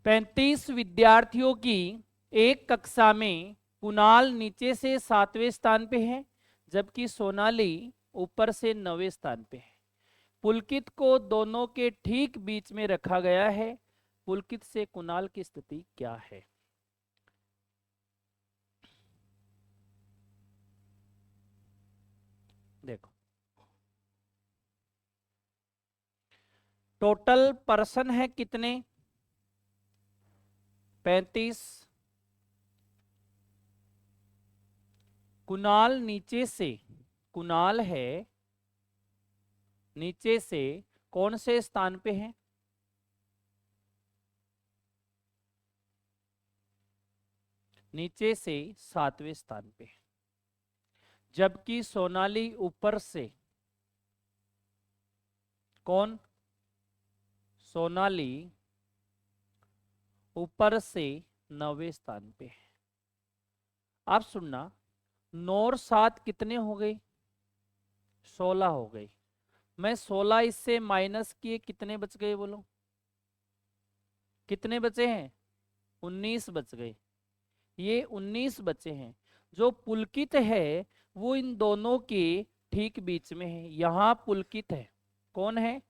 35 विद्यार्थियों की एक कक्षा में कुणाल नीचे से 7वें स्थान पे है, जबकि सोनाली ऊपर से 9वें स्थान पे है। पुलकित को दोनों के ठीक बीच में रखा गया है। पुलकित से कुणाल की स्थिति क्या है? देखो, टोटल पर्सन है कितने? 35। कुणाल नीचे से, कुणाल है नीचे से कौन से स्थान पे है? नीचे से 7वें स्थान पे है, जबकि सोनाली ऊपर से, कौन? सोनाली ऊपर से 9वें स्थान पे है। आप सुनना, 9 और 7 कितने हो गए? 16 हो गए। मैं 16 इससे माइनस किए, कितने बच गए बोलो? कितने बचे हैं? 19 बच गए। ये 19 बचे हैं। जो पुलकित है वो इन दोनों के ठीक बीच में है। यहां पुलकित है। कौन है?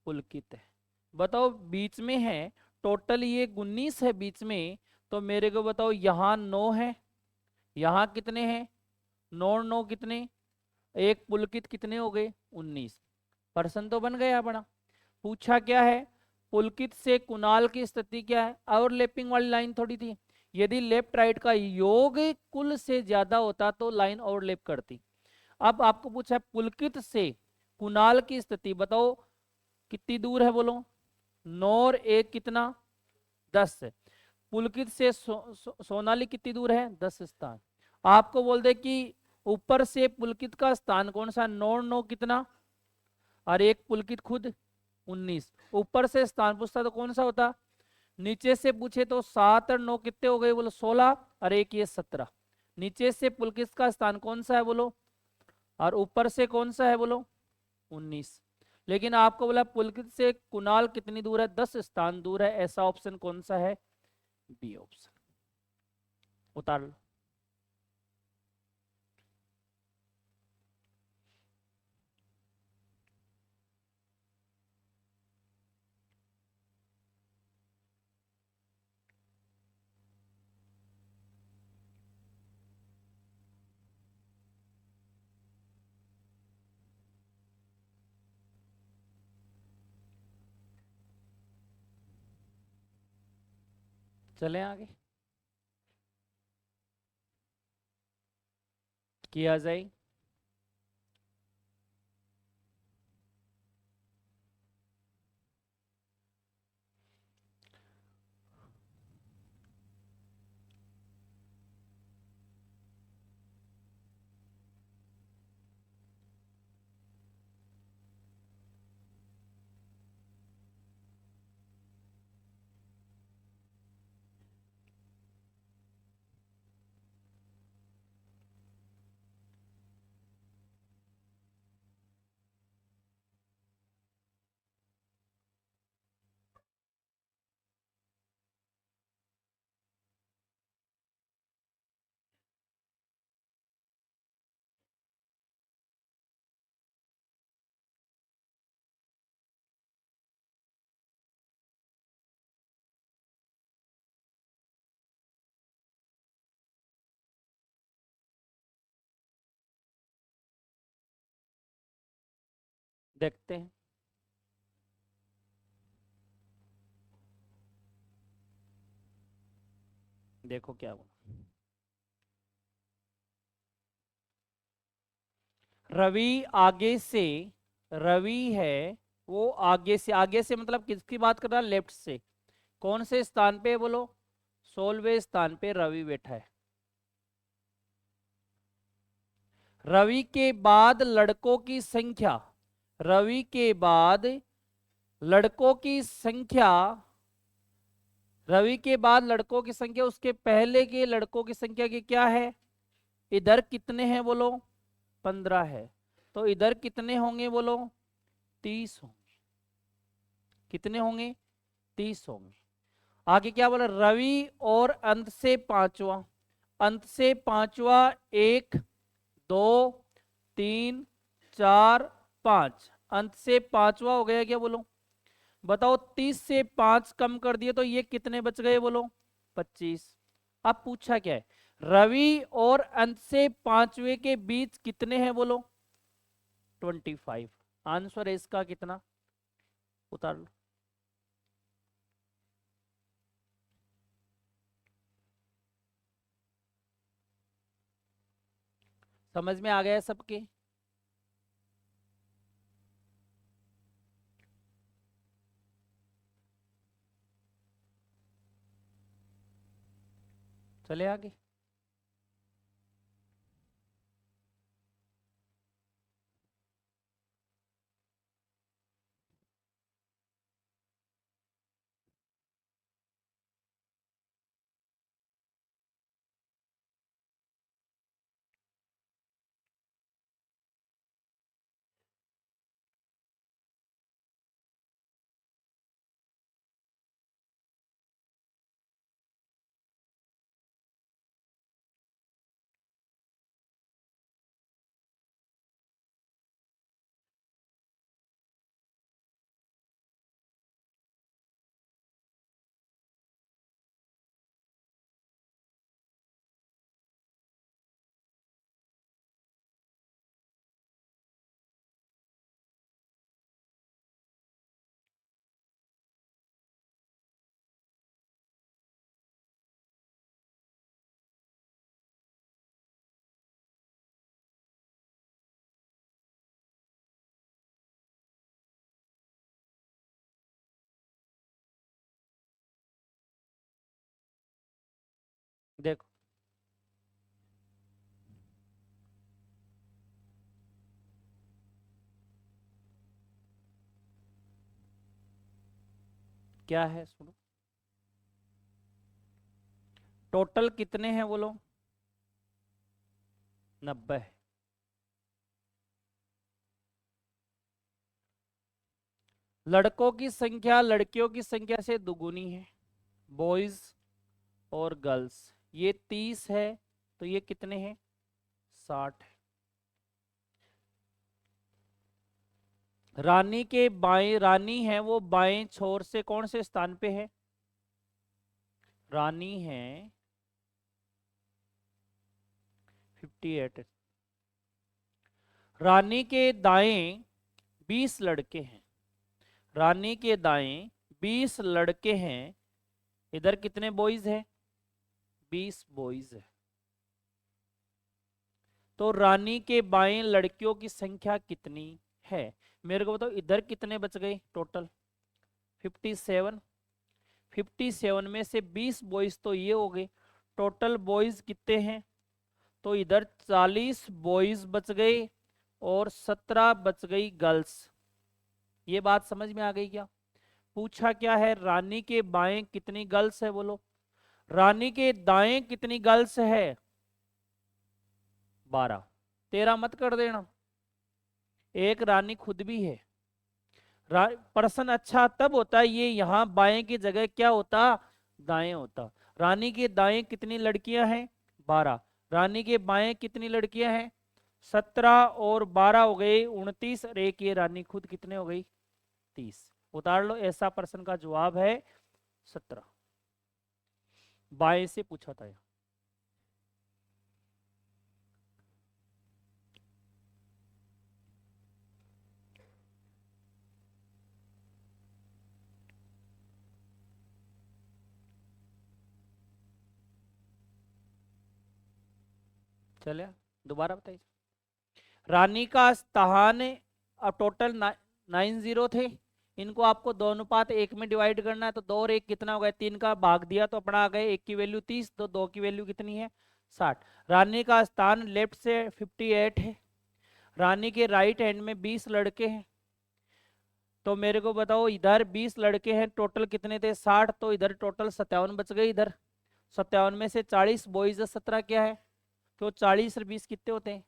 पुलकित है। बताओ, बीच में है, टोटल ये 19 है बीच में, तो मेरे को बताओ, यहां 9 है, यहां कितने हैं? 9 और 9 कितने? एक पुलकित, कितने हो गए? 19। पर्सन तो बन गया अपना। पूछा क्या है? पुलकित से कुणाल की स्थिति क्या है? ओवरलैपिंग वाली लाइन थोड़ी थी। यदि लेफ्ट राइट का योग कुल से ज्यादा होता तो लाइन ओवरलैप करती। अब आपको पूछा है पुलकित से कुणाल की स्थिति बताओ, कितनी दूर है बोलो? 9 और 1 कितना? 10 है। पुलकित से सोनाली कितनी दूर है? 10 स्थान। आपको बोल दे कि ऊपर से पुलकित का स्थान कौन सा? 9 और 9 कितना? और एक पुलकित खुद 19। ऊपर से स्थान पूछता तो कौन सा होता? नीचे से पूछे तो 7 और 9 कितने हो गए बोलो? 16। और एक ये 17। नीचे से पुलकित का स्थान कौन सा है बोलो? और ऊपर से कौन सा है बोलो? 19। लेकिन आपको बोला पुलकित से कुणाल कितनी दूर है? 10 स्थान दूर है। ऐसा ऑप्शन कौन सा है? B option. उतार लो। चले आगे, किया जाए। देखते हैं। देखो क्या हुआ। रवि आगे से, रवि है वो आगे से, आगे से मतलब किसकी बात कर रहा है? लेफ्ट से। कौन से स्थान पे है बोलो? 16वें स्थान पे रवि बैठा है। रवि के बाद लड़कों की संख्या, रवि के बाद लड़कों की संख्या, रवि के बाद लड़कों की संख्या उसके पहले के लड़कों की संख्या की क्या है? इधर कितने हैं बोलो? 15 है। तो इधर कितने होंगे बोलो? 30 होंगे। कितने होंगे? 30 होंगे। आगे क्या बोला, रवि और अंत से पांचवा, अंत से पांचवा, 1 2 3 4 5, अंत से पांचवा हो गया क्या, बोलो बताओ। 30 से 5 कम कर दिए तो ये कितने बच गए, बोलो 25। अब पूछा क्या है, रवि और अंत से पांचवे के बीच कितने हैं, बोलो 25। आंसर है इसका कितना, उतार लो। समझ में आ गया सबके? चले आगे। देखो क्या है, सुनो, टोटल कितने हैं बोलो, 90। लड़कों की संख्या लड़कियों की संख्या से दुगुनी है, बॉयज और गर्ल्स, ये 30 है तो ये कितने हैं, 60 है। रानी के बाएं, रानी है वो बाएं छोर से कौन से स्थान पे है, रानी है 58। रानी के दाएं 20 लड़के हैं, रानी के दाएं 20 लड़के हैं, इधर कितने बॉयज हैं, 20 बॉयज है। तो रानी के बाएं लड़कियों की संख्या कितनी है, मेरे को बताओ। इधर कितने बच गए टोटल, 57। 57 में से 20 बॉयज तो ये हो गए, टोटल बॉयज कितने हैं, तो इधर 40 बॉयज बच गए और 17 बच गई गर्ल्स। ये बात समझ में आ गई क्या? पूछा क्या है, रानी के बाएं कितनी गर्ल्स है, बोलो। रानी के दाएं कितनी गर्ल्स है, 12। 13 मत कर देना, एक रानी खुद भी है। प्रश्न अच्छा तब होता है ये यहाँ बाएं की जगह क्या होता, दाएं होता। रानी के दाएं कितनी लड़कियां हैं, 12। रानी के बाएं कितनी लड़कियां हैं, 17 और 12 हो गई 29, और एक ये रानी खुद कितने हो गई, 30। उतार लो, ऐसा प्रश्न का जवाब है 17। बाएं से पूछा था। चले, दोबारा बताइए। रानी का स्थान, अब टोटल 90 थे, इनको आपको 2:1 में डिवाइड करना है, तो 2 और 1 कितना हो गया, 3 का भाग दिया तो अपना आ गए, 1 की वैल्यू 30, तो 2 की वैल्यू कितनी है, 60। रानी का स्थान लेफ्ट से 58 है, रानी के राइट हैंड में 20 लड़के हैं, तो मेरे को बताओ इधर 20 लड़के हैं, टोटल कितने थे, 60, तो इधर टोटल 57 बच गए। इधर 57 में से 40 बॉयज, 17 क्या है, तो 40 और 20 कितने होते हैं,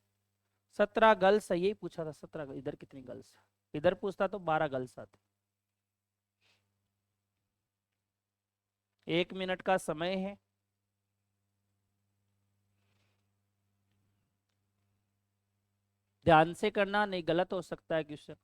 17 गर्ल्स है, यही पूछा था 17। इधर कितनी गर्ल्स है, इधर पूछता तो 12 गर्ल्स आते। 1 मिनट का समय है। ध्यान से करना, नहीं गलत हो सकता है क्वेश्चन।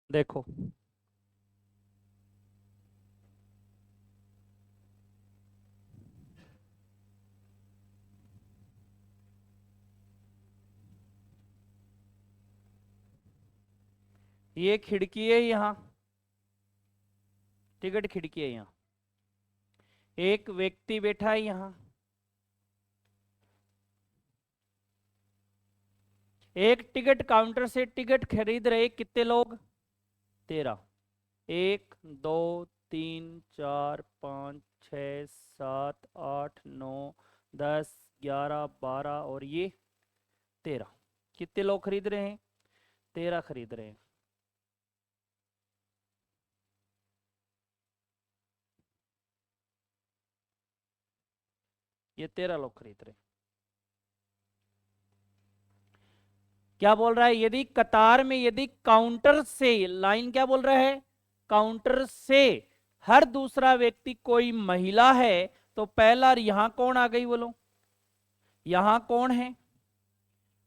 देखो, ये खिड़की है, यहाँ टिकट खिड़की है, यहाँ एक व्यक्ति बैठा है, यहाँ एक टिकट काउंटर से टिकट खरीद रहे कितने लोग? 13। 1 2 3 4 5 6 7 8 9 10 11 12 और ये 13। कितने लोग खरीद रहे हैं? 13 खरीद रहे हैं। ये 13 लोग खरीद रहे हैं। क्या बोल रहा है? यदि कतार में, यदि काउंटर से, लाइन क्या बोल रहा है? काउंटर से हर दूसरा व्यक्ति कोई महिला है, तो पहला यहां कौन आ गई बोलो? यहां कौन है?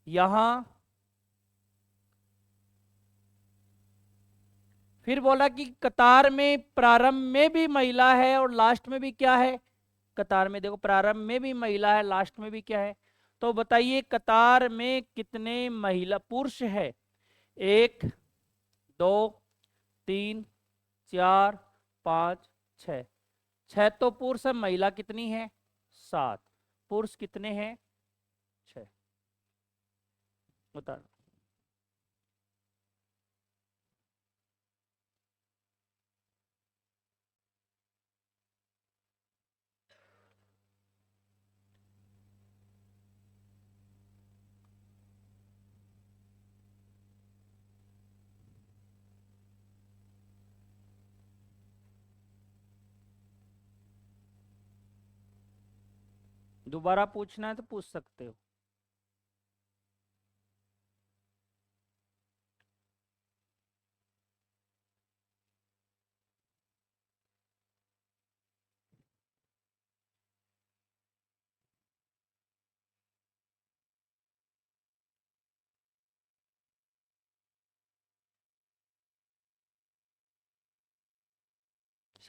यहां, फिर बोला कि कतार में प्रारंभ में भी महिला है और लास्ट में भी क्या है? कतार में देखो, प्रारंभ में भी महिला है, लास्ट में भी क्या है? तो बताइए कतार में कितने महिला पुरुष है? 1 2 3 4 5 6। 6 तो पुरुष है, महिला कितनी है? 7। पुरुष कितने हैं? 6। बता। दोबारा पूछना है तो पूछ सकते हो।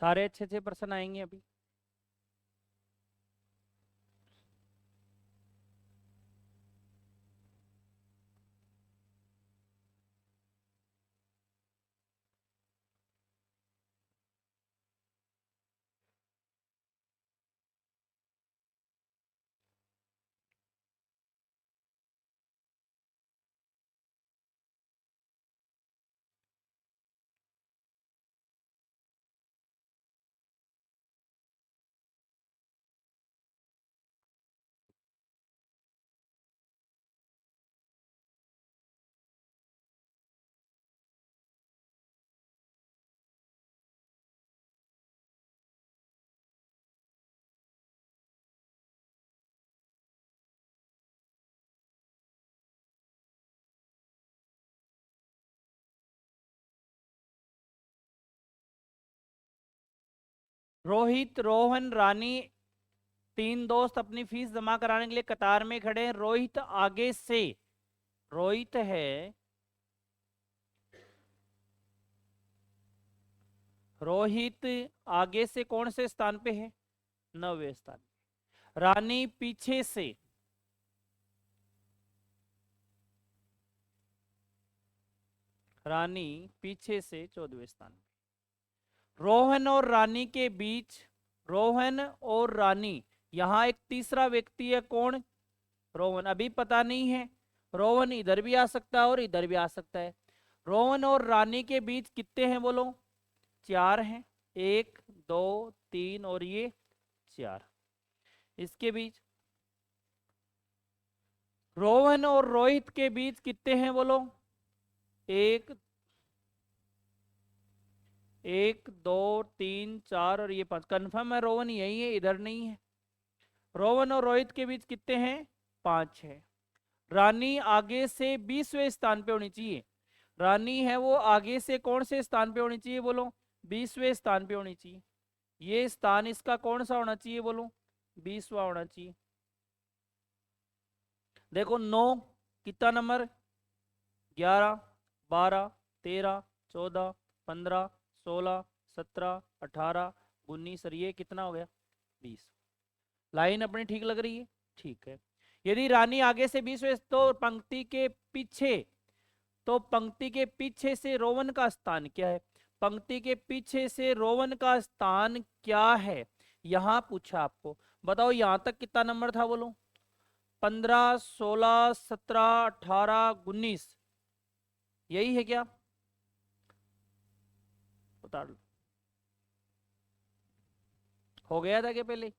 सारे अच्छे अच्छे प्रश्न आएंगे अभी। रोहित, रोहन, रानी, 3 दोस्त अपनी फीस जमा कराने के लिए कतार में खड़े हैं। रोहित आगे से, रोहित है रोहित आगे से कौन से स्थान पे है? 9वें स्थान पे। रानी पीछे से, रानी पीछे से 14वें स्थान पे। रोहन और रानी के बीच, रोहन और रानी, यहां एक तीसरा व्यक्ति है, कौन? रोहन। अभी पता नहीं है, रोहन इधर भी आ सकता है और इधर भी आ सकता है। रोहन और रानी के बीच कितने हैं बोलो? 4 हैं। 1 2 3 और ये 4। इसके बीच रोहन और रोहित के बीच कितने हैं बोलो? 1 1 2 3 4 और ये 5। कन्फर्म है रोहन यही है, इधर नहीं है। रोहन और रोहित के बीच कितने हैं? 5 है। रानी आगे से 20वें स्थान पे होनी चाहिए। रानी है वो आगे से कौन से स्थान पे होनी चाहिए बोलो? 20वें स्थान पे होनी चाहिए। ये स्थान इसका कौन सा होना चाहिए बोलो? 20वां होना चाहिए। देखो 9 कितना नंबर? 11 12 13 14 15 16 17 18 19 और ये कितना हो गया? 20। लाइन अपनी ठीक लग रही है? ठीक है। यदि रानी आगे से 20वें, तो पंक्ति के पीछे, तो पंक्ति के पीछे से रोवन का स्थान क्या है? पंक्ति के पीछे से रोवन का स्थान क्या है, यहां पूछा आपको। बताओ यहां तक कितना नंबर था बोलो? 15 16 17 18 19, यही है क्या? बता दो। हो गया था क्या पहले?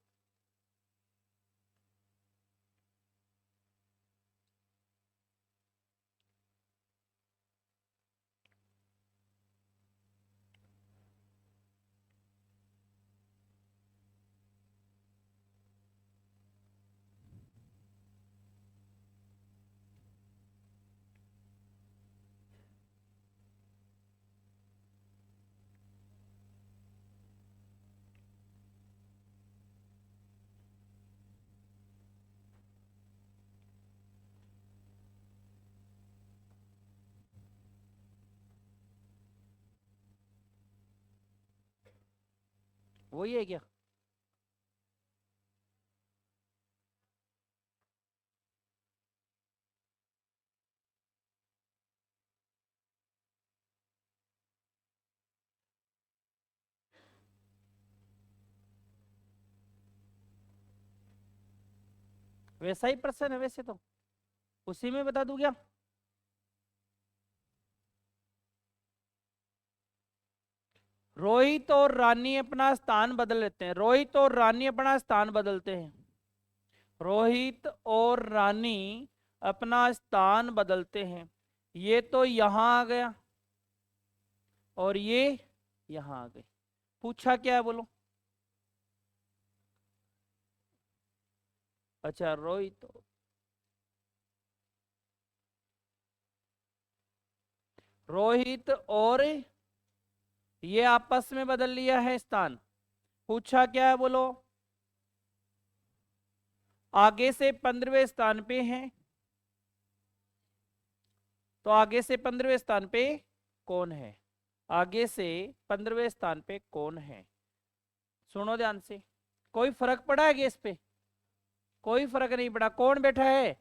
वही है क्या? वैसा ही प्रश्न है वैसे तो, उसी में बता दूं क्या? रोहित और रानी अपना स्थान बदल लेते हैं, रोहित और रानी अपना स्थान बदलते हैं। रोहित और रानी अपना स्थान बदलते हैं। ये तो यहां आ गया और ये यहां आ गई। पूछा क्या है बोलो? अच्छा रोहित, रोहित और ये आपस में बदल लिया है स्थान। पूछा क्या है बोलो? आगे से 15वें स्थान पे हैं, तो आगे से 15वें स्थान पे कौन है? आगे से 15वें स्थान पे कौन है? सुनो ध्यान से। कोई फर्क पड़ा है गैस पे? कोई फर्क नहीं पड़ा। कौन बैठा है?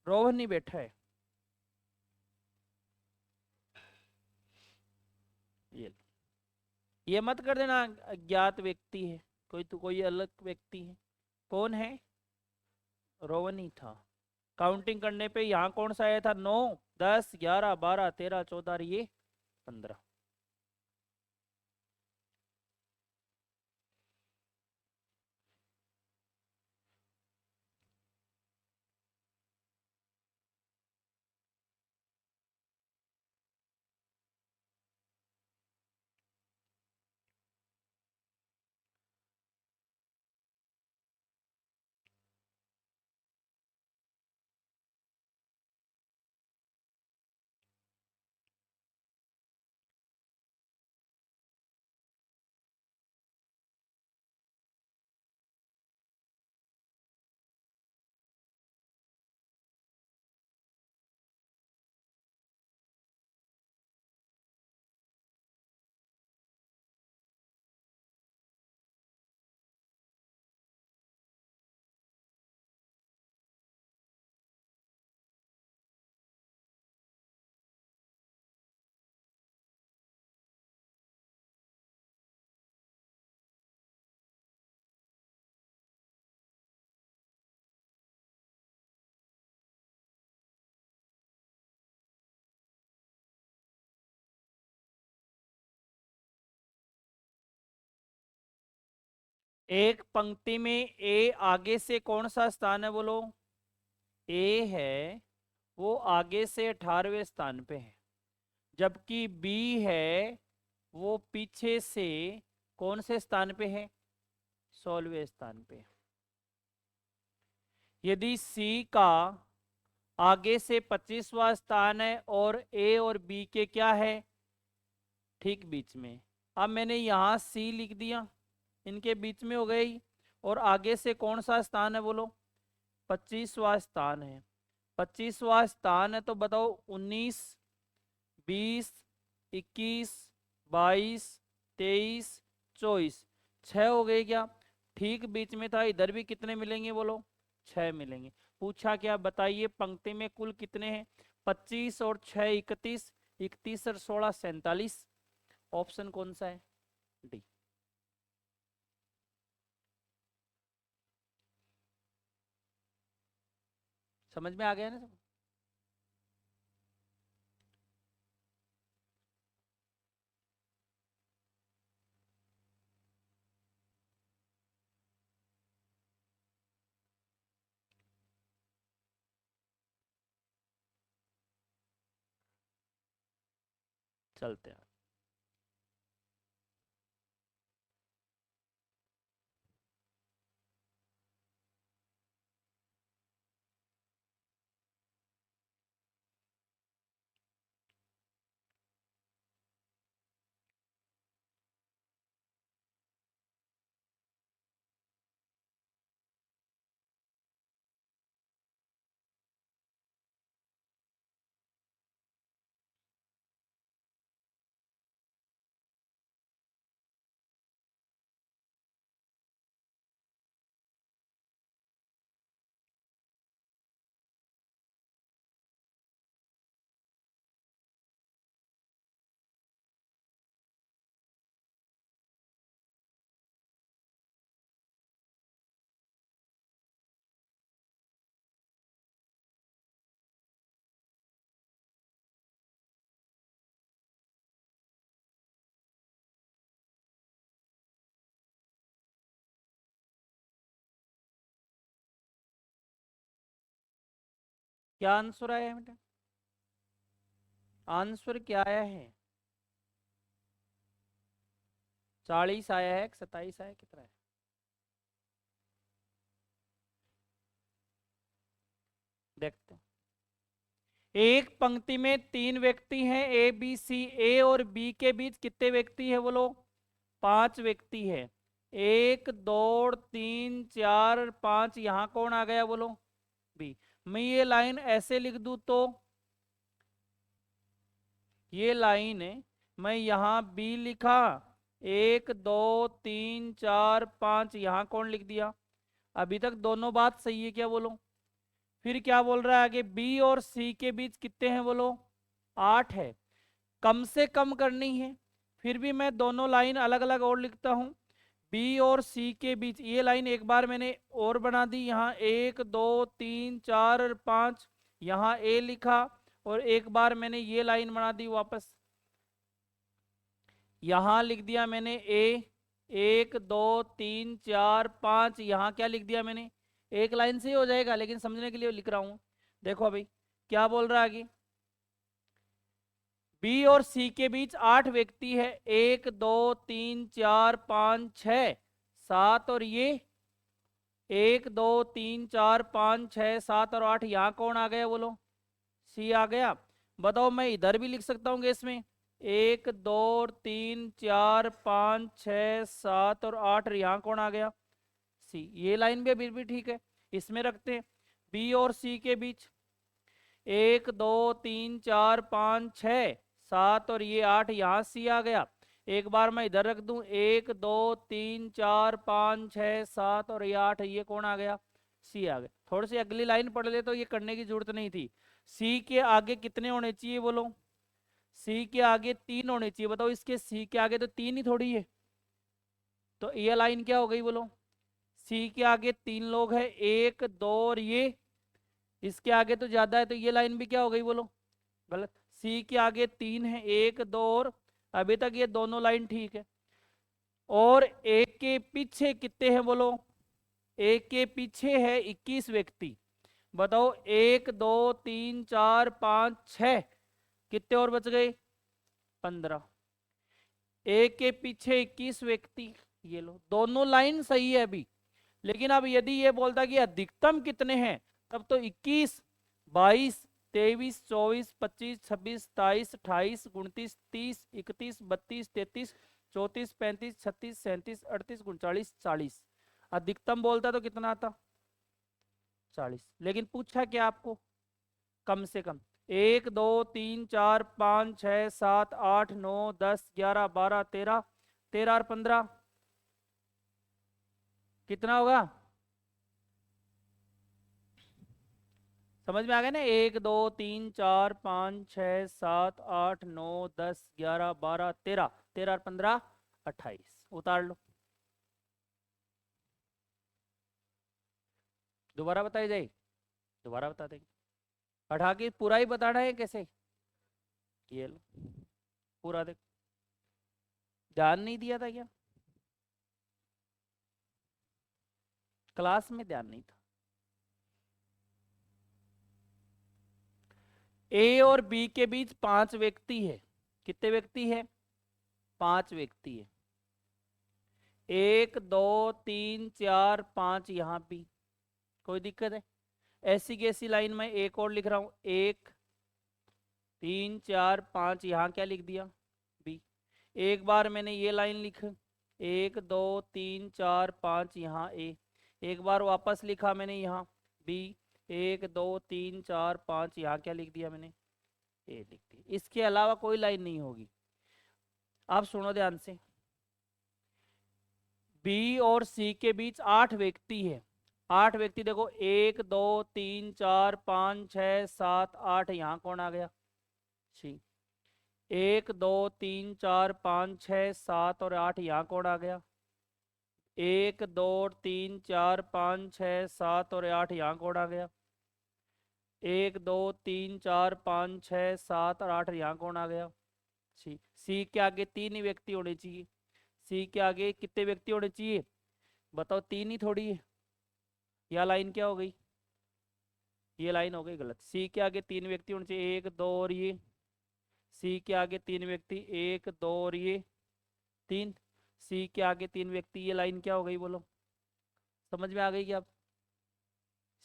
रोहन नहीं बैठा है। ये ये मत कर देना अज्ञात व्यक्ति है, कोई तो कोई अलग व्यक्ति है। कौन है? रोहन ही था। काउंटिंग करने पे यहाँ कौन सा आया था? 9 10 11 12 13 14 और ये 15। एक पंक्ति में ए आगे से कौन सा स्थान है बोलो? ए है वो आगे से 18वें स्थान पे है, जबकि बी है वो पीछे से कौन से स्थान पे है? 16वें स्थान पे। यदि सी का आगे से 25वां स्थान है और ए और बी के क्या है? ठीक बीच में। अब मैंने यहाँ सी लिख दिया, इनके बीच में हो गई। और आगे से कौन सा स्थान है बोलो? 25वां स्थान है। 25वां स्थान है तो बताओ 19, 20, 21, 22, 23, 24, 6 हो गए क्या? ठीक बीच में था। इधर भी कितने मिलेंगे बोलो? 6 मिलेंगे। पूछा क्या? बताइए पंक्ति में कुल कितने हैं? 25 और 6 31, 31 और 16 47। ऑप्शन कौन सा है? डी। समझ में आ गया ना सब? चलते हैं। क्या आंसर आया है बेटा? आंसर क्या आया है? 40 आया है, 27 आया, कितना है? देखते हैं। एक पंक्ति में 3 व्यक्ति हैं, ए बी सी। ए और बी के बीच कितने व्यक्ति है बोलो? 5 व्यक्ति है। 1 2 3 4 5, यहां कौन आ गया बोलो? बी। मैं ये लाइन ऐसे लिख दूं तो ये लाइन है, मैं यहाँ बी लिखा, 1 2 3 4 5, यहां कौन लिख दिया? अभी तक दोनों बात सही है क्या बोलो? फिर क्या बोल रहा है आगे? बी और सी के बीच कितने हैं बोलो? 8 है। कम से कम करनी है। फिर भी मैं दोनों लाइन अलग अलग और लिखता हूं। बी और सी के बीच ये लाइन एक बार मैंने और बना दी, यहाँ 1 2 3 4 और 5, यहाँ ए लिखा। और एक बार मैंने ये लाइन बना दी वापस, यहाँ लिख दिया मैंने ए। 1 2 3 4 5, यहाँ क्या लिख दिया मैंने? एक लाइन से ही हो जाएगा, लेकिन समझने के लिए लिख रहा हूं। देखो अभी क्या बोल रहा है आगे? बी और सी के बीच 8 व्यक्ति है, 1 2 3 4 5 6 7, और ये 1 2 3 4 5 6 7 और 8, यहाँ कौन आ गया बोलो? सी आ गया। बताओ मैं इधर भी लिख सकता हूँ इसमें 1 2 3 4 5 6 7 और 8, और यहाँ कौन आ गया? सी। ये लाइन भी अभी भी ठीक है। इसमें रखते हैं बी और सी के बीच 1 2 3 4 5 6 7 और ये 8, यहाँ सी आ गया। एक बार मैं इधर रख दूं 1 2 3 4 5 6 7 और ये 8, ये कौन आ गया? सी आ गया। थोड़ी सी अगली लाइन पढ़ ले तो ये करने की जरूरत नहीं थी। सी के आगे कितने होने चाहिए बोलो? सी के आगे 3 होने चाहिए। बताओ इसके सी के आगे तो 3 ही थोड़ी है, तो ये लाइन क्या हो गई बोलो? सी के आगे 3 लोग हैं, 1 2 और ये, इसके आगे तो ज्यादा है, तो ये लाइन भी क्या हो गई बोलो? गलत। सी के आगे 3 है, 1 2 और, अभी तक ये दोनों लाइन ठीक है। और एक के पीछे कितने हैं बोलो? एक के पीछे है 21 व्यक्ति। बताओ 1 2 3 4 5 6, कितने और बच गए? 15। एक के पीछे 21 व्यक्ति। ये लो, दोनों लाइन सही है अभी। लेकिन अब यदि ये बोलता कि अधिकतम कितने हैं, तब तो 21 22 23 24 25 26 27 28 29 30 31 32 33 34 35 36 37 38 39 40। अधिकतम बोलता तो कितना आता? 40। लेकिन पूछा क्या आपको? कम से कम। 1 2 3 4 5 6 7 8 9 10 11 12 13, 13 और 15 कितना होगा? समझ में आ गया ना? 1 2 3 4 5 6 7 8 9 10 11 12 13, 13 और 15 28। उतार लो। दोबारा बताई जाए? दोबारा बता देंगे। पढ़ा के पूरा ही बताना है कैसे? ये लो, पूरा देख। ध्यान नहीं दिया था क्या? क्लास में ध्यान नहीं था। ए और बी के बीच 5 व्यक्ति है। कितने व्यक्ति है? 5 व्यक्ति है। 1 2 3 4 5 यहाँ भी। कोई दिक्कत है? ऐसी की ऐसी लाइन में एक और लिख रहा हूं। 1 3 4 5 यहाँ क्या लिख दिया? बी। एक बार मैंने ये लाइन लिख, 1 2 3 4 5 यहाँ ए। एक बार वापस लिखा मैंने यहाँ बी। 1 2 3 4 5 यहाँ क्या लिख दिया मैंने? ए लिख दिया। इसके अलावा कोई लाइन नहीं होगी। आप सुनो ध्यान से। बी और सी के बीच 8 व्यक्ति है। 8 व्यक्ति देखो, 1 2 3 4 5 6 7 8। यहाँ कौन आ गया? सी। 1 2 3 4 5 6 7 और 8। यहाँ कौन आ गया? 1 2 3 4 5 6 7 और 8। यहाँ कौन आ गया? 1 2 3 4 5 6 7 और 8। यहाँ कौन आ गया? सी। सी के आगे 3 ही व्यक्ति होने चाहिए। सी के आगे कितने व्यक्ति होने चाहिए? बताओ, 3 ही थोड़ी है। यह लाइन क्या हो गई? ये लाइन हो गई गलत। सी के आगे 3 व्यक्ति होने चाहिए, 1 2 और ये। सी के आगे 3 व्यक्ति, 1 2 और ये 3। सी के आगे 3 व्यक्ति, ये लाइन क्या हो गई बोलो? समझ में आ गई क्या? आप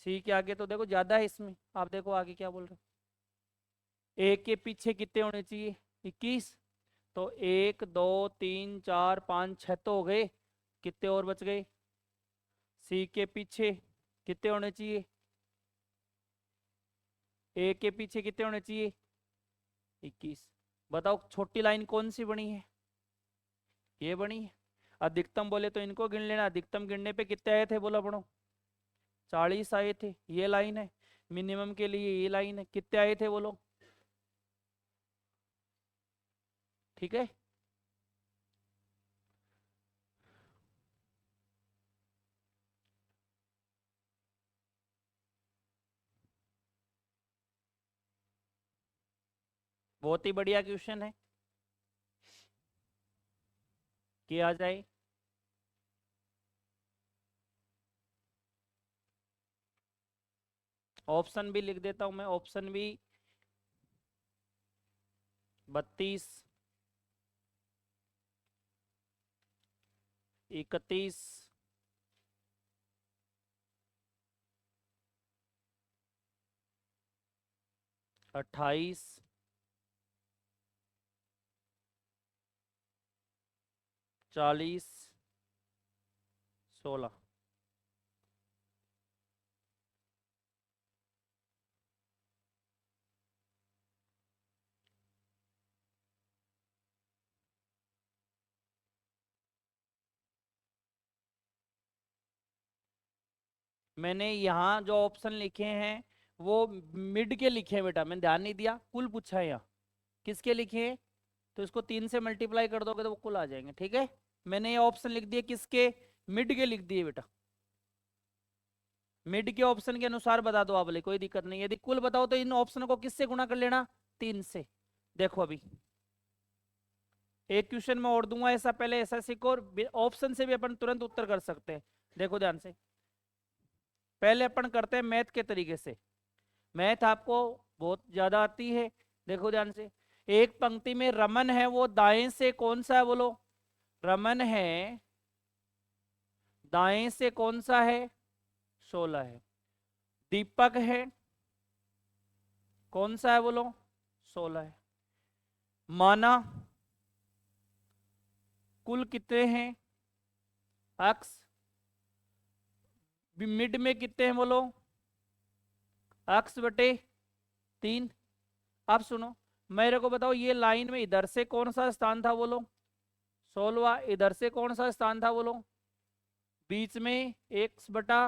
सी के आगे तो देखो ज्यादा है इसमें। आप देखो आगे क्या बोल रहे हो। एक के पीछे कितने होने चाहिए? 21। तो 1 2 3 4 5 6 तो हो गए। कितने और बच गए? सी के पीछे कितने होने चाहिए? ए के पीछे कितने होने चाहिए? 21। बताओ छोटी लाइन कौन सी बनी है? ये बनी है। अधिकतम बोले तो इनको गिन लेना। अधिकतम गिनने पे कितने आए थे बोला पढ़ो? 40 आए थे। ये लाइन है। मिनिमम के लिए ये लाइन है। कितने आए थे बोलो? ठीक है। बहुत ही बढ़िया क्वेश्चन है। किया जाए। ऑप्शन भी लिख देता हूं मैं। ऑप्शन भी 32 31 28 40 16। मैंने यहाँ जो ऑप्शन लिखे हैं वो मिड के लिखे हैं बेटा। मैंने ध्यान नहीं दिया। कुल पूछा है यहाँ। किसके लिखे हैं? तो इसको 3 से मल्टीप्लाई कर दोगे तो वो कुल आ जाएंगे। ठीक है। मैंने ये ऑप्शन लिख दिए किसके? मिड के लिख दिए बेटा। मिड के ऑप्शन के अनुसार बता दो आप बोले, कोई दिक्कत नहीं। यदि कुल बताओ तो इन ऑप्शन को किससे गुणा कर लेना? 3 से। देखो अभी एक क्वेश्चन में और दूंगा ऐसा, पहले ऐसा सीखो, और ऑप्शन से भी अपन तुरंत उत्तर कर सकते हैं। देखो ध्यान से, पहले अपन करते हैं मैथ के तरीके से। मैथ आपको बहुत ज्यादा आती है। देखो ध्यान से, एक पंक्ति में रमन है, वो दाएं से कौन सा है बोलो? रमन है, दाएं से कौन सा है? 16 है। दीपक है, कौन सा है बोलो? 16 है। माना, कुल कितने हैं? अक्स, मिड में कितने हैं बोलो? अक्स बटे 3। अब सुनो, मेरे को बताओ, ये लाइन में इधर से कौन सा स्थान था बोलो? 16। इधर से कौन सा स्थान था बोलो? बीच में x बटा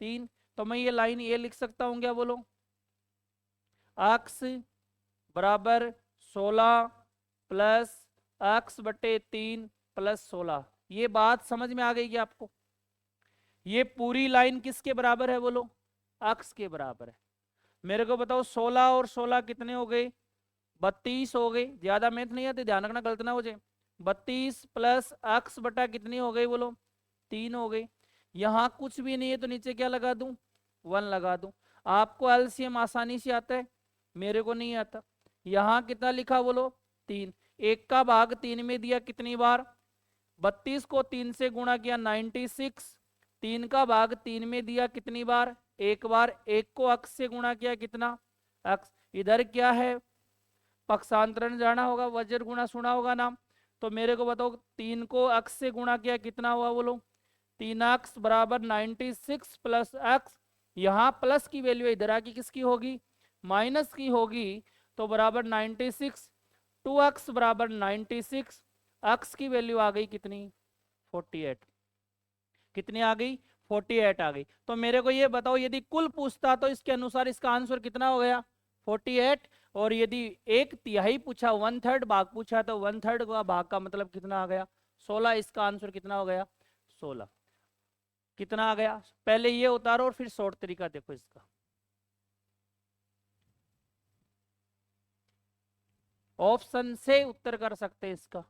3। तो मैं ये लाइन ये लिख सकता हूं क्या बोलो? अक्स बराबर 16 प्लस अक्स बटे 3 प्लस 16। ये बात समझ में आ गई क्या आपको? ये पूरी लाइन किसके बराबर है बोलो? अक्स के बराबर है। मेरे को बताओ, 16 और 16 कितने हो गए? 32 हो गई। ज्यादा मैथ नहीं आती, ध्यान रखना गलत ना हो जाए। 32 प्लस अक्स बटा कितनी हो गई बोलो? 3 हो गई। यहां कुछ भी नहीं है तो नीचे क्या लगा दूं? 1 लगा दूं। आपको एलसीएम आसानी से आता है, मेरे को नहीं आता। यहां कितना लिखा बोलो? 3। 1 का भाग 3 में दिया कितनी बार? 32 को 3 से गुणा किया 96। 3 का भाग 3 में दिया कितनी बार? 1 बार। 1 को अक्स से गुणा किया कितना? अक्स। इधर क्या है? पक्षांतरण जाना होगा, वज्र गुणा सुना होगा नाम। तो मेरे को बताओ, 3 को अक्स से गुणा किया कितना हुआ बोलो? 3 अक्स बराबर 96 प्लस अक्स। यहाँ प्लस की वैल्यू इधर आके किसकी होगी? माइनस की होगी। तो बराबर 96। 2 अक्स बराबर 96। अक्स की वैल्यू आ गई कितनी? 48। कितनी आ गई? 48 आ गई। तो मेरे को ये बताओ, यदि कुल पूछता तो इसके अनुसार इसका आंसर कितना हो गया? 48। और यदि 1/3 पूछा, 1/3 भाग पूछा, तो 1/3 का भाग का मतलब कितना आ गया? 16। इसका आंसर कितना हो गया? 16। कितना आ गया? पहले ये उतारो और फिर शॉर्ट तरीका देखो इसका। ऑप्शन से उत्तर कर सकते हैं इसका।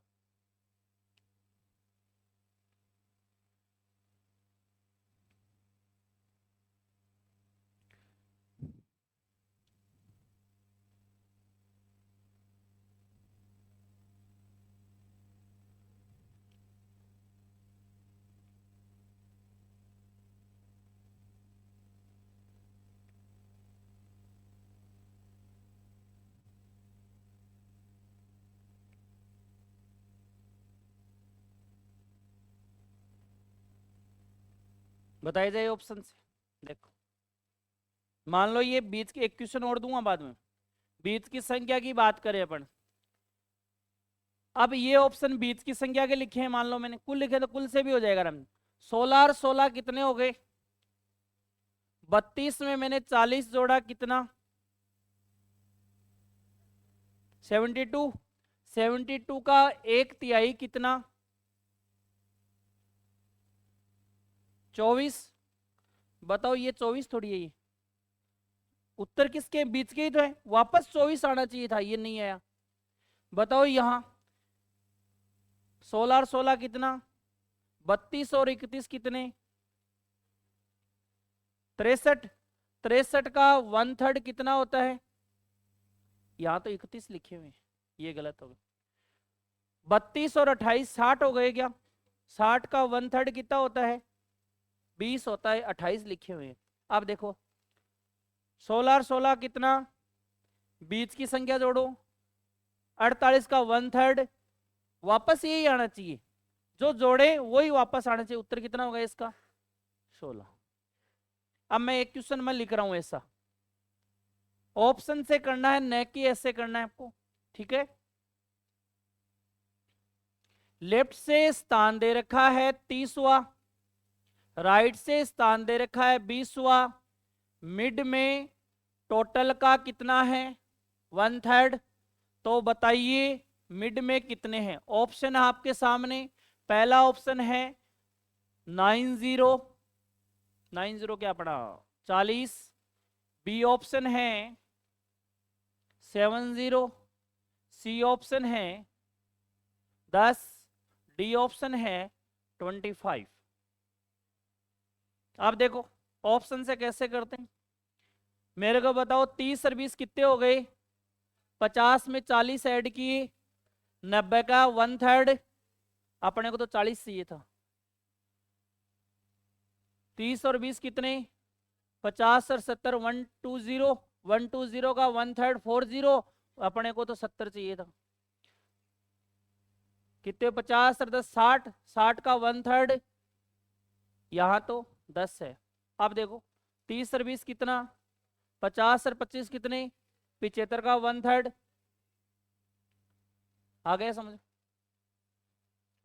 बताया जाए ऑप्शन से। देखो, मान लो ये बीच के, एक क्वेश्चन और दूंगा बाद में, बीच की संख्या की बात करें अपन। अब ये ऑप्शन बीच की संख्या के लिखे हैं, मान लो मैंने कुल लिखे तो कुल से भी हो जाएगा रम। 16 और 16 कितने हो गए? 32 में मैंने 40 जोड़ा कितना? 72। 72 का 1/3 कितना? 24। बताओ, ये 24 थोड़ी है, ये उत्तर किसके बीच के ही तो है, वापस 24 आना चाहिए था, ये नहीं आया। बताओ यहां 16 और 16 कितना? 32 और 31 कितने? 63। 63 का 1/3 कितना होता है? यहां तो 31 लिखे हुए हैं, ये गलत हो गया। 32 और 28 60 हो गए क्या? 60 का 1/3 कितना होता है? 20 होता है। 28 लिखे हुए हैं। अब देखो, 16 और 16 कितना? बीच की संख्या जोड़ो, 48 का 1/3। वापस यही आना चाहिए, जो जोड़े वही वापस आना चाहिए। उत्तर कितना होगा इसका? 16। अब मैं एक क्वेश्चन में लिख रहा हूं ऐसा, ऑप्शन से करना है, न कि ऐसे करना है आपको, ठीक है? लेफ्ट से स्थान दे रखा है 30वां, राइट से स्थान दे रखा है 20वां, मिड में टोटल का कितना है? 1/3। तो बताइए मिड में कितने हैं? ऑप्शन है आपके सामने। पहला ऑप्शन है 90। 90 क्या पड़ा? 40। बी ऑप्शन है 70। सी ऑप्शन है 10, डी ऑप्शन है 25। आप देखो ऑप्शन से कैसे करते हैं, मेरे को बताओ 30 और 20 कितने हो गए, 50 में 40 ऐड किए, 90 का 1/3, अपने को तो 40 चाहिए था। 30 और 20 कितने, 50 और 70, 120, 120 का 1/3 40, अपने को तो 70 चाहिए था। कितने, 50 और 10 60, 60 का 1/3, यहाँ तो 10 है। अब देखो 30 और 20 कितना, 50 और 25 कितने, 75 का 1/3। आ गया समझ,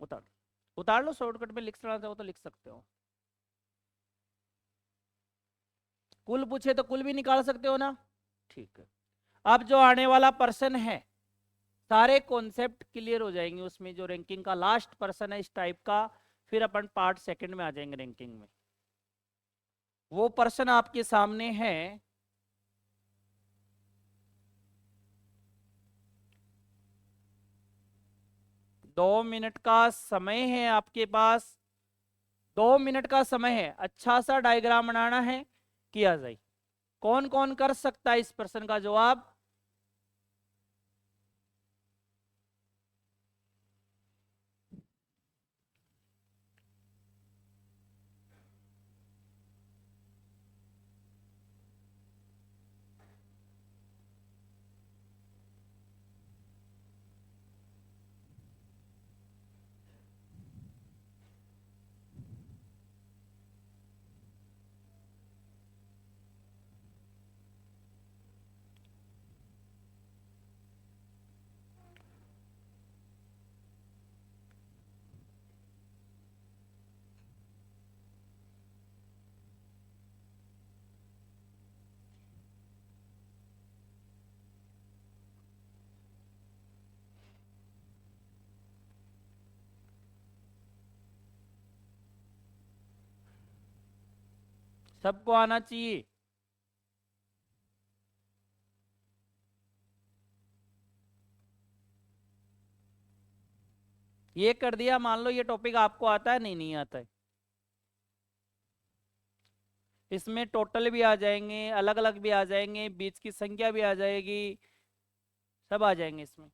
उतार उतार लो, शॉर्टकट में लिख सकते हो तो लिख सकते हो। कुल पूछे तो कुल भी निकाल सकते हो ना, ठीक है। अब जो आने वाला पर्सन है, सारे कॉन्सेप्ट क्लियर हो जाएंगे उसमें, जो रैंकिंग का लास्ट पर्सन है इस टाइप का, फिर अपन पार्ट सेकंड में आ जाएंगे रैंकिंग में। वो पर्सन आपके सामने है, दो मिनट का समय है आपके पास, 2 मिनट का समय है, अच्छा सा डायग्राम बनाना है, किया जाए। कौन कौन कर सकता है इस प्रश्न का जवाब, सबको आना चाहिए। ये कर दिया, मान लो ये टॉपिक आपको आता है, नहीं आता है, इसमें टोटल भी आ जाएंगे, अलग अलग भी आ जाएंगे, बीच की संख्या भी आ जाएगी, सब आ जाएंगे इसमें।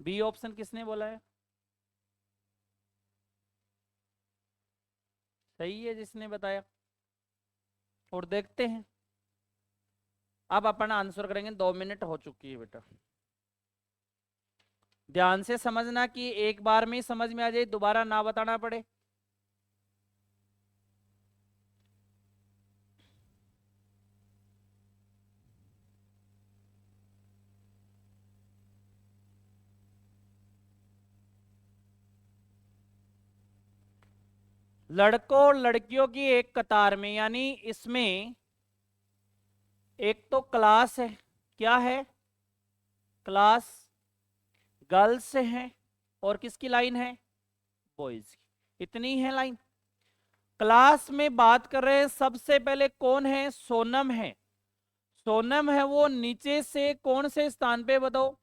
बी ऑप्शन किसने बोला है, सही है जिसने बताया। और देखते हैं, अब अपन आंसर करेंगे, 2 मिनट हो चुकी है बेटा। ध्यान से समझना कि एक बार में ही समझ में आ जाए, दोबारा ना बताना पड़े। लड़कों और लड़कियों की एक कतार में, यानी इसमें एक तो क्लास है, क्या है, क्लास, गर्ल्स है, और किसकी लाइन है, बॉयज की, इतनी है लाइन। क्लास में बात कर रहे हैं, सबसे पहले कौन है, सोनम है। सोनम है वो नीचे से कौन से स्थान पे बताओ,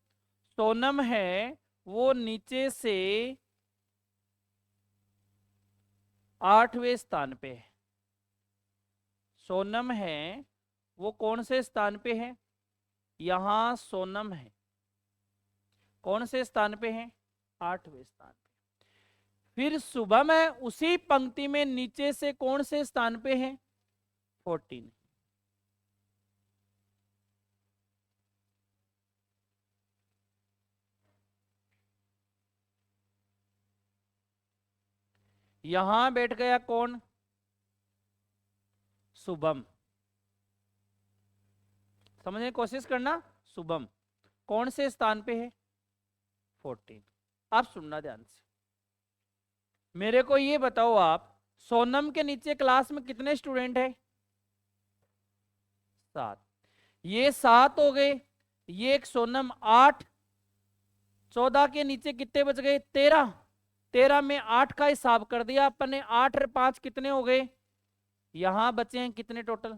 सोनम है वो नीचे से 8वें स्थान पे है। सोनम है वो कौन से स्थान पे है, यहां सोनम है, कौन से स्थान पे है, 8वें स्थान पे। फिर शुभम है उसी पंक्ति में नीचे से कौन से स्थान पे है, 14। यहां बैठ गया कौन, शुभम। समझने की कोशिश करना, शुभम कौन से स्थान पे है, 14। आप सुनना ध्यान से, मेरे को ये बताओ आप, सोनम के नीचे क्लास में कितने स्टूडेंट है? 7। ये 7 हो गए, ये एक सोनम 8, 14 के नीचे कितने बच गए? 13। 13 में 8 का हिसाब कर दिया अपन ने, 8 और 5 कितने हो गए? यहां बचे हैं कितने टोटल?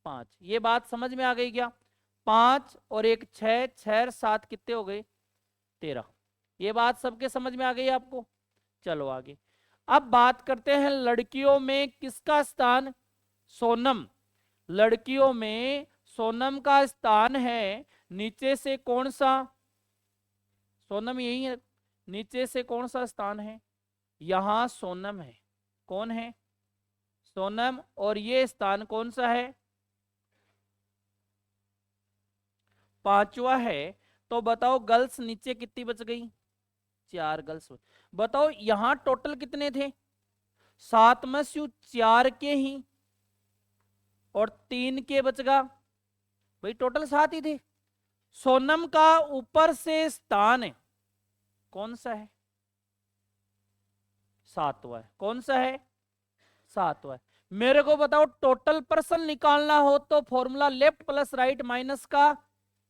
5। ये बात समझ में आ गई क्या? 5 और एक 6, 6 और 7 कितने हो गए? 13। ये बात सबके समझ में आ गई आपको? चलो आगे। अब बात करते हैं लड़कियों में किसका स्थान? सोनम। लड़कियों में सोनम का स्थान है नीचे से कौन सा? सोनम यही है, नीचे से कौन सा स्थान है? यहां सोनम है। कौन है? सोनम। और ये स्थान कौन सा है? 5वां है। तो बताओ गर्ल्स नीचे कितनी बच गई? 4 गर्ल्स। बताओ यहां टोटल कितने थे? 7 में से 4 के ही और 3 के बचगा, भाई टोटल 7 ही थे। सोनम का ऊपर से स्थान है कौन सा है? 7वां है। कौन सा है? 7वां है। मेरे को बताओ टोटल पर्सन निकालना हो तो formula left plus right minus का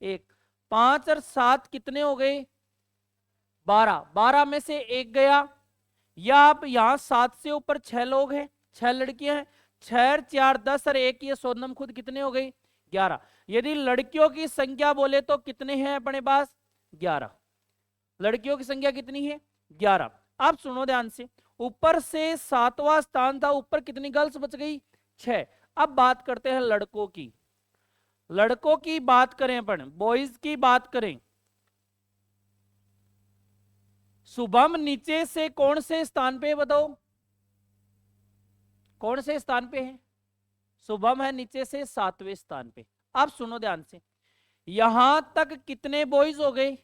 1। 5 और 7 कितने हो गए? 12। 12 में से 1 गया, या आप यहां 7 से ऊपर 6 लोग हैं, 6 लड़कियां हैं, 6 और 4 10 और 1 ये सोनम खुद कितने हो गई? 11। यदि लड़कियों की संख्या बोले तो कितने हैं अपने पास? 11। लड़कियों की संख्या कितनी है? 11। अब सुनो ध्यान से, ऊपर से 7वां स्थान था, ऊपर कितनी गर्ल्स बच गई? 6। अब बात करते हैं लड़कों की। लड़कों की बात करें अपन, बॉयज की बात करें, शुभम नीचे से कौन से स्थान पे बताओ? कौन से स्थान पे है? शुभम है नीचे से 7वें स्थान पे। अब सुनो ध्यान से, यहां तक कितने बॉयज हो गए?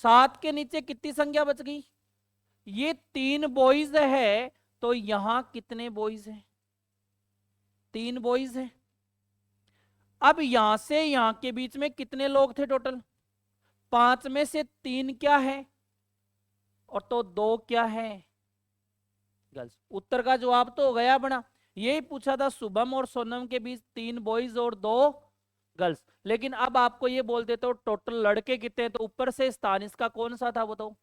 7 के नीचे कितनी संख्या बच गई? ये 3 बॉयज है, तो यहां कितने बॉयज हैं? 3 बॉयज हैं। अब यहां से यहां के बीच में कितने लोग थे टोटल? 5 में से 3 क्या है और तो 2 क्या है? गर्ल्स। उत्तर का जवाब तो हो गया बना। यही पूछा था, शुभम और सोनम के बीच 3 बॉयज और 2 गर्ल्स। लेकिन अब आपको ये बोल देते हो टोटल लड़के कितने हैं, तो ऊपर से स्थान इसका कौन सा था बताओ?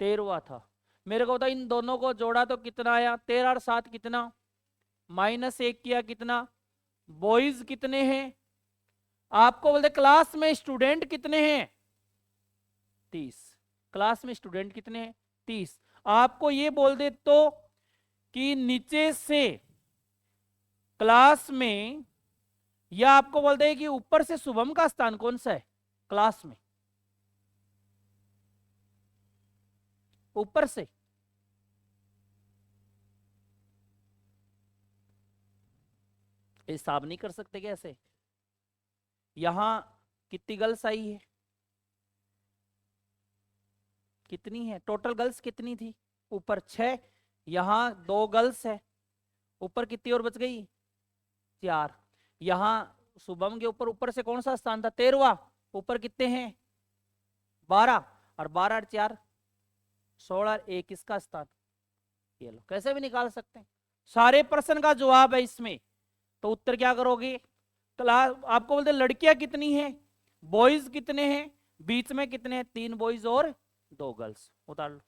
13वां था। मेरे को बताओ इन दोनों को जोड़ा तो कितना आया? 13 और 7 कितना? -1 किया कितना? बॉयज कितने हैं? आपको बोलते क्लास में स्टूडेंट कितने हैं? 30। क्लास में स्टूडेंट कितने हैं? 30। आपको ये बोल दे तो कि नीचे से क्लास में, या आपको बोल दे कि ऊपर से शुभम का स्थान कौन सा है क्लास में? ऊपर से हिसाब नहीं कर सकते कैसे? यहां कितनी गर्ल्स आई है? कितनी है टोटल गर्ल्स? कितनी थी? ऊपर 6, यहां 2 गर्ल्स है, ऊपर कितनी और बच गई? 4। यहां शुभम के ऊपर ऊपर से कौन सा स्थान था? 13वां। ऊपर कितने हैं? 12। और 12 और 4 16 और 1 इसका स्थान। ये लो, कैसे भी निकाल सकते हैं। सारे प्रश्न का जवाब है इसमें। तो उत्तर क्या करोगे? क्लास आपको बोलते लड़कियां कितनी हैं, बॉयज कितने हैं, बीच में कितने हैं? 3 बॉयज और 2 गर्ल्स। उतार लो।